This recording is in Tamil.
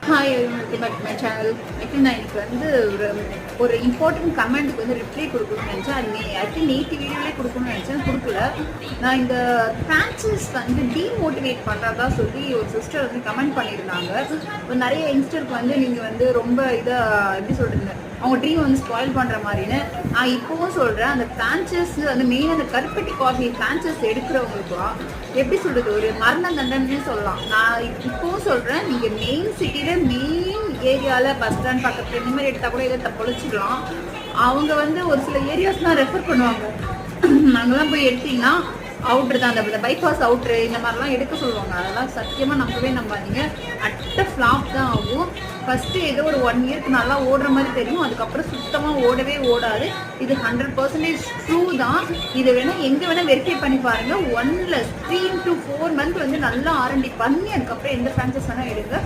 Hi welcome back to my channel. Actually நான் இன்னைக்கு வந்து ஒரு இம்பார்ட்டன்ட் கமெண்ட்டுக்கு வந்து ரிப்ளை கொடுக்கணும்னு நினச்சேன். அது ஆக்சுவலி நேற்று வீடியோவிலே கொடுக்கணும்னு நினச்சேன், கொடுக்கல. நான் இந்த ஃப்ரான்ச்சைஸ் வந்து டீமோட்டிவேட் பண்ணுறதா சொல்லி ஒரு சிஸ்டர் வந்து கமெண்ட் பண்ணியிருந்தாங்க. நிறைய யங்ஸ்டருக்கு வந்து நீங்கள் வந்து ரொம்ப இதாக எப்படி சொல்கிறீங்க, அவங்க ட்ரீம் வந்து ஸ்பாயில் பண்ணுற மாதிரின்னு. நான் இப்போவும் சொல்கிறேன், அந்த ஃப்ரான்ச்சைஸ் வந்து மெயினாக அந்த கருப்பட்டி காஃபி ஃப்ரான்ச்சைஸ் எடுக்கிறவங்களுக்குலாம் எப்படி சொல்கிறது, ஒரு மரண தண்டனைன்னு சொல்லலாம். நான் இப்போவும் சொல்கிறேன், நீங்கள் மெயின் சிட்டியில் மெயின் ஏரியாவில் பஸ் ஸ்டாண்ட் பக்கத்தில் இந்த மாதிரி எடுத்தால் கூட எதை பொழைச்சிக்கலாம். அவங்க வந்து ஒரு சில ஏரியாஸ்லாம் ரெஃபர் பண்ணுவாங்க. நாங்கள்லாம் போய் எடுத்திங்கன்னா அவுட்ரு தான், அந்த பைபாஸ் அவுட்ரு இந்த மாதிரிலாம் எடுக்க சொல்லுவாங்க. அதெல்லாம் சத்தியமாக நம்பாதீங்க. அட்ட ஃப்ளாப் தான் ஆகும். ஃபஸ்ட்டு ஏதோ ஒரு 1 இயருக்கு நல்லா ஓடுற மாதிரி தெரியும், அதுக்கப்புறம் சுத்தமாக ஓடவே ஓடாது. இது 100% ட்ரூ தான். இதை வேணால் எங்கே வேணால் வெரிஃபை பண்ணி பாருங்கள். 1 + 3 to 4 month வந்து நல்லா R&D பண்ணி அதுக்கப்புறம் எந்த ஃப்ரான்ச்சைஸ் வேணால் எடுங்க.